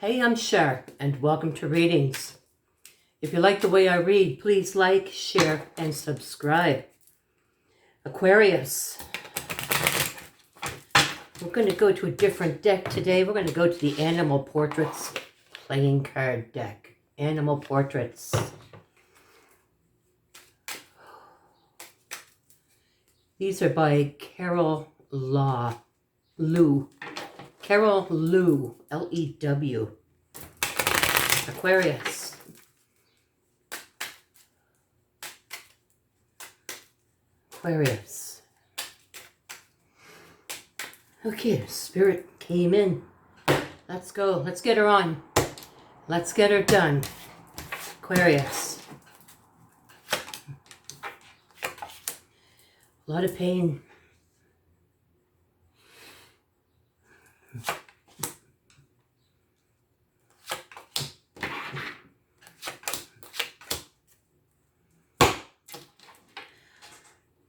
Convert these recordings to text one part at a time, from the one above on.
Hey, I'm Cher, and welcome to Readings. If you like the way I read, please like, share, and subscribe. Aquarius. We're going to go to a different deck today. We're going to go to the Animal Portraits playing card deck. Animal Portraits. These are by Carol Lew. Carol Lew, L-E-W. Aquarius. Aquarius. Okay, Spirit came in. Let's go. Let's get her on. Let's get her done. Aquarius. A lot of pain.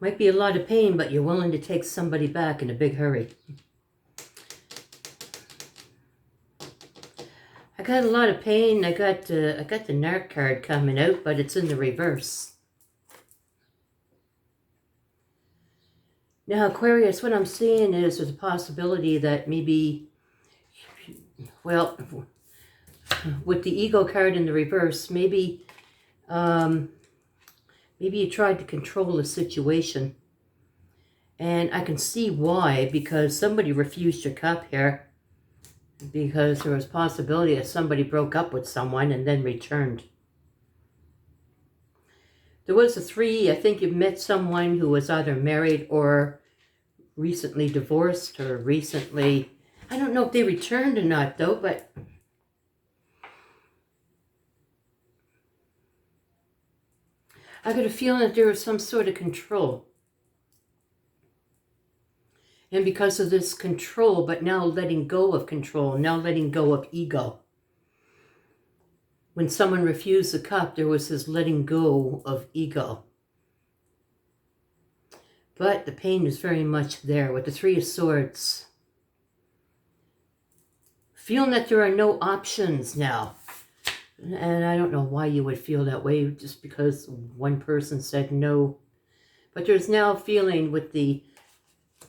Might be a lot of pain, but you're willing to take somebody back in a big hurry. I got a lot of pain. I got the Narc card coming out, but it's in the reverse. Now, Aquarius, what I'm seeing is there's a possibility that maybe, well, with the ego card in the reverse, maybe you tried to control the situation. And I can see why, because somebody refused your cup here. Because there was possibility that somebody broke up with someone and then returned. There was a 3, I think you've met someone who was either married or recently divorced or recently, I don't know if they returned or not though, but I got a feeling that there was some sort of control. And because of this control, but now letting go of control, now letting go of ego. When someone refused the cup, there was this letting go of ego. But the pain is very much there with the 3 of Swords. Feeling that there are no options now. And I don't know why you would feel that way, just because one person said no. But there's now feeling with the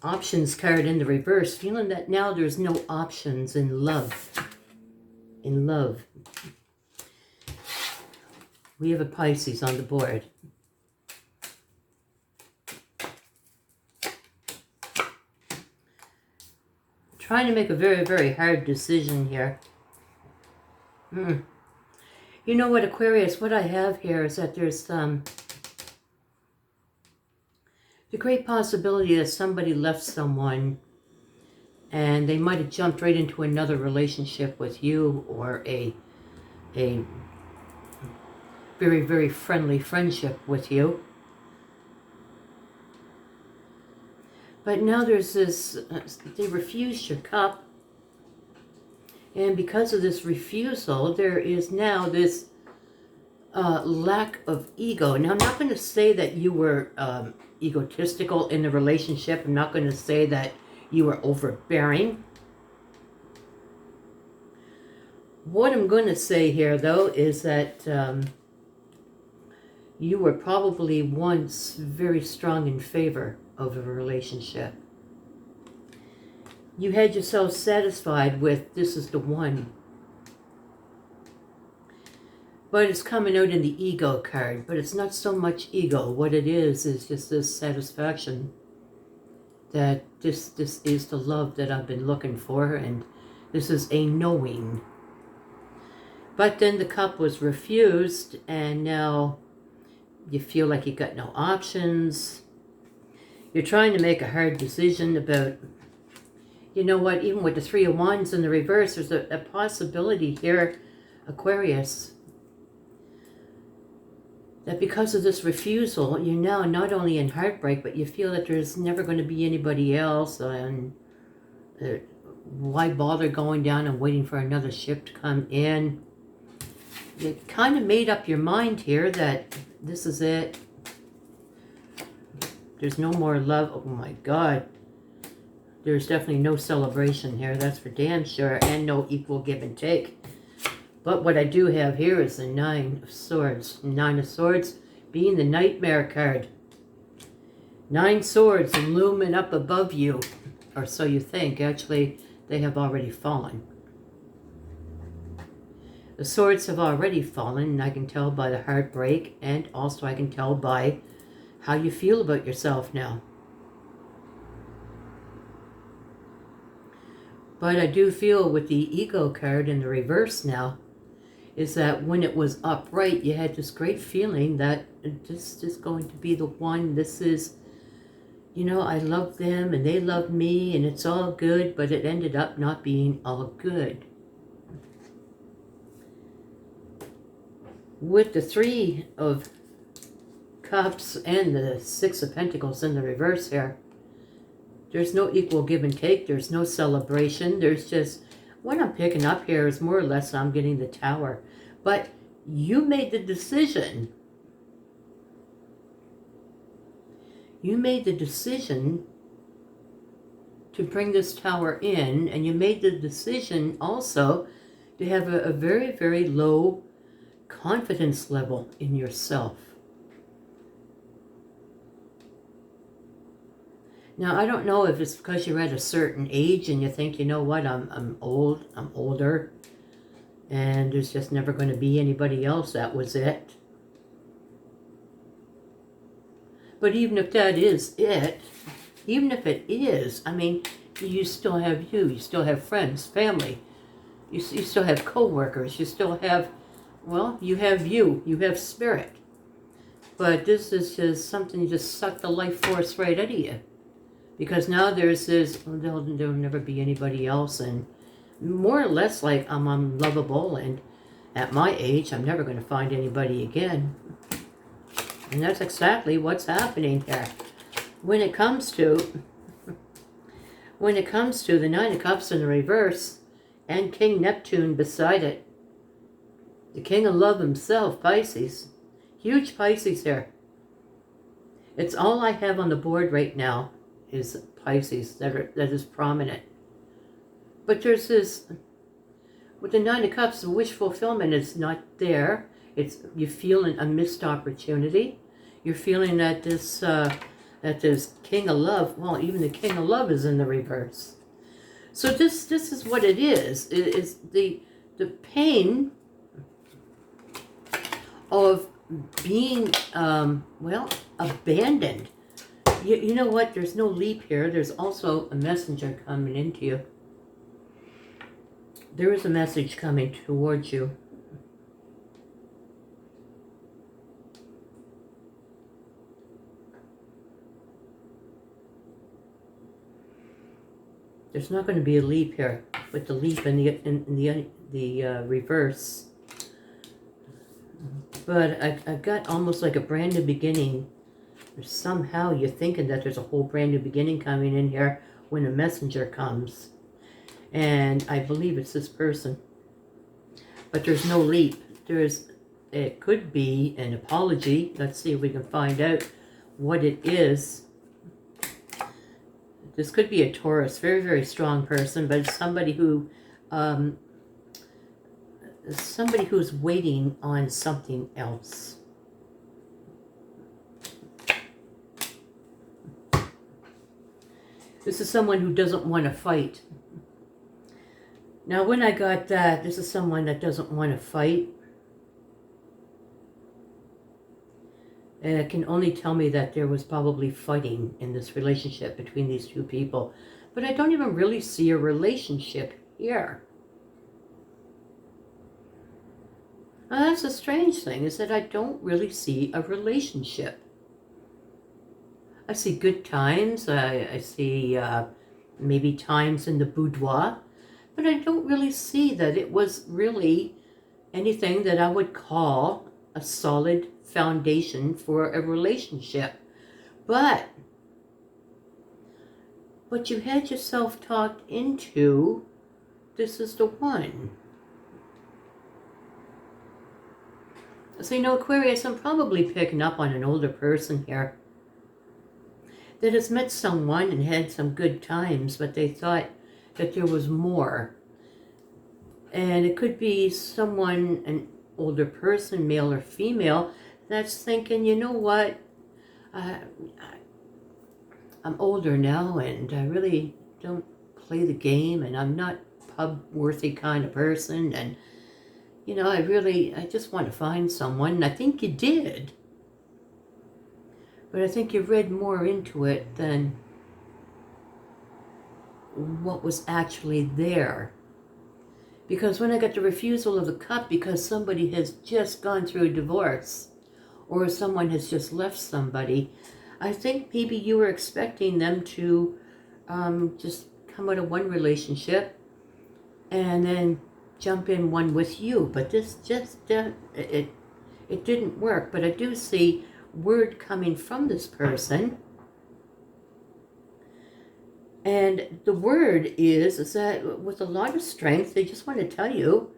options card in the reverse, feeling that now there's no options in love. In love. We have a Pisces on the board. Trying to make a very, very hard decision here. You know what, Aquarius, what I have here is that there's the great possibility that somebody left someone and they might have jumped right into another relationship with you, or a very, very friendly friendship with you. But now there's this, they refused your cup. And because of this refusal, there is now this lack of ego. Now, I'm not going to say that you were egotistical in the relationship. I'm not going to say that you were overbearing. What I'm going to say here, though, is that you were probably once very strong in favor of a relationship. You had yourself satisfied with, this is the one. But it's coming out in the ego card. But it's not so much ego. What it is just this satisfaction that this is the love that I've been looking for. And this is a knowing. But then the cup was refused. And now you feel like you got no options. You're trying to make a hard decision about, you know what, even with the 3 of Wands in the reverse, there's a possibility here, Aquarius, that because of this refusal, you're now not only in heartbreak, but you feel that there's never going to be anybody else, and why bother going down and waiting for another ship to come in? You kind of made up your mind here that this is it. There's no more love. Oh my God. There's definitely no celebration here, that's for damn sure, and no equal give and take. But what I do have here is the Nine of Swords. Nine of Swords being the Nightmare card. 9 swords looming up above you, or so you think. Actually, they have already fallen. The swords have already fallen, and I can tell by the heartbreak, and also I can tell by how you feel about yourself now. But I do feel with the Ego card in the reverse now, is that when it was upright, you had this great feeling that this is going to be the one. This is, you know, I love them and they love me and it's all good, but it ended up not being all good. With the 3 of Cups and the 6 of Pentacles in the reverse here, there's no equal give and take. There's no celebration. There's just, what I'm picking up here is more or less I'm getting the Tower. But you made the decision. You made the decision to bring this Tower in, and you made the decision also to have a very, very low confidence level in yourself. Now, I don't know if it's because you're at a certain age and you think, you know what, I'm older, and there's just never going to be anybody else. That was it. But even if that is it, even if it is, I mean, you still have you still have friends, family, you still have co-workers, you still have, well, you have spirit. But this is just something you just suck the life force right out of you. Because now there's this, there'll never be anybody else, and more or less like I'm unlovable, and at my age, I'm never going to find anybody again. And that's exactly what's happening here. When it comes to the 9 of Cups in the reverse, and King Neptune beside it, the King of Love himself, Pisces, huge Pisces here. It's all I have on the board right now is Pisces that is prominent. But there's this, with the 9 of Cups, the wish fulfillment is not there. You're feeling a missed opportunity. You're feeling that this King of Love, well, even the King of Love is in the reverse. So this is what it is. It is the pain of being, well, abandoned. You know what? There's no leap here. There's also a messenger coming into you. There is a message coming towards you. There's not going to be a leap here, with the leap in the reverse. But I've got almost like a brand new beginning. Somehow you're thinking that there's a whole brand new beginning coming in here when a messenger comes. And I believe it's this person. But there's no leap. It could be an apology. Let's see if we can find out what it is. This could be a Taurus, very, very strong person, but it's somebody who, somebody who's waiting on something else. This is someone who doesn't want to fight. Now, when I got that, this is someone that doesn't want to fight. And it can only tell me that there was probably fighting in this relationship between these two people. But I don't even really see a relationship here. Now, that's a strange thing, is that I don't really see a relationship. I see good times. I see maybe times in the boudoir. But I don't really see that it was really anything that I would call a solid foundation for a relationship. But you had yourself talked into, this is the one. So, you know, Aquarius, I'm probably picking up on an older person here that has met someone and had some good times, but they thought that there was more. And it could be someone, an older person, male or female, that's thinking, you know what, I'm older now and I really don't play the game and I'm not pub-worthy kind of person, and you know, I just want to find someone, and I think you did. But I think you read more into it than what was actually there. Because when I got the refusal of the cup because somebody has just gone through a divorce or someone has just left somebody, I think maybe you were expecting them to just come out of one relationship and then jump in one with you. But this just, it didn't work. But I do see word coming from this person. And the word is that with a lot of strength, they just want to tell you,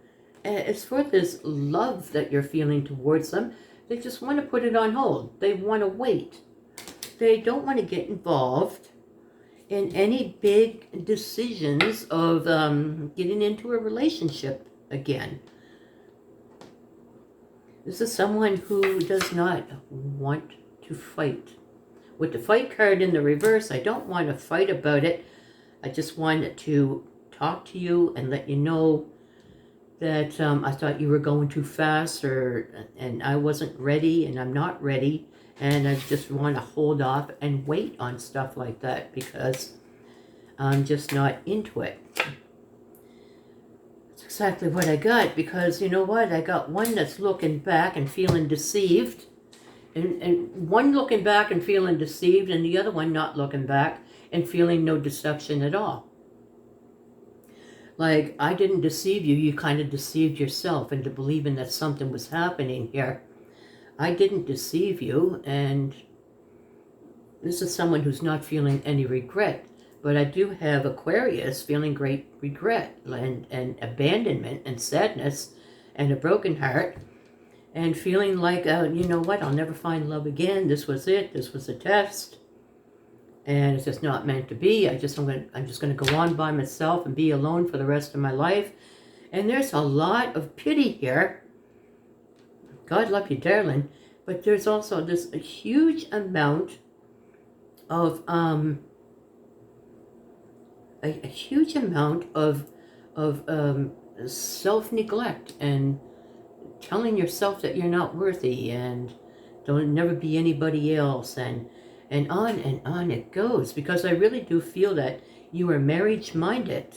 it's for this love that you're feeling towards them. They just want to put it on hold. They want to wait. They don't want to get involved in any big decisions of getting into a relationship again. This is someone who does not want to fight. With the fight card in the reverse, I don't want to fight about it. I just wanted to talk to you and let you know that I thought you were going too fast, and I wasn't ready, and I'm not ready, and I just want to hold off and wait on stuff like that because I'm just not into it. That's exactly what I got, because you know what? I got one that's looking back and feeling deceived, and one looking back and feeling deceived, and the other one not looking back and feeling no deception at all. Like, I didn't deceive you, you kind of deceived yourself into believing that something was happening here. I didn't deceive you, and this is someone who's not feeling any regret. But I do have Aquarius feeling great regret and abandonment and sadness and a broken heart. And feeling like, you know what, I'll never find love again. This was it. This was a test. And it's just not meant to be. I'm just going to go on by myself and be alone for the rest of my life. And there's a lot of pity here. God love you, darling. But there's also this a huge amount of, a huge amount of self-neglect and telling yourself that you're not worthy and don't never be anybody else, and on it goes, because I really do feel that you are marriage-minded.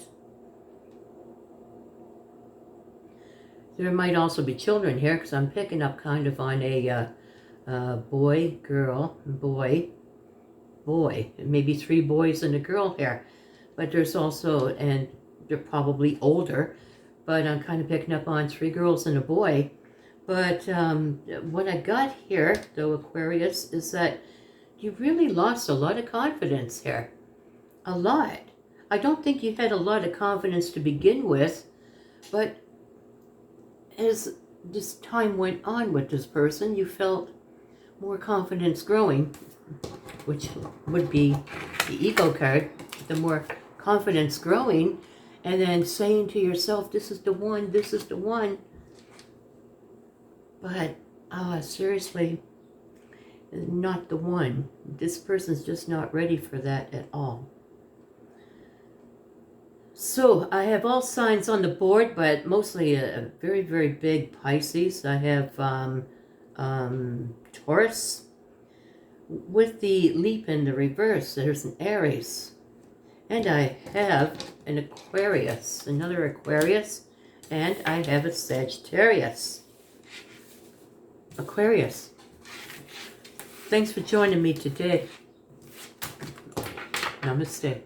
There might also be children here, because I'm picking up kind of on a boy, girl, boy, maybe 3 boys and a girl here. But there's also, and they're probably older, but I'm kind of picking up on 3 girls and a boy. But what I got here, though, Aquarius, is that you really lost a lot of confidence here. A lot. I don't think you had a lot of confidence to begin with, but as this time went on with this person, you felt more confidence growing, which would be the ego card, the more confidence growing, and then saying to yourself, this is the one, this is the one. But, seriously, not the one. This person's just not ready for that at all. So, I have all signs on the board, but mostly a very, very big Pisces. I have Taurus. With the leap in the reverse, there's an Aries. And I have an Aquarius, another Aquarius, and I have a Sagittarius. Aquarius, thanks for joining me today. Namaste.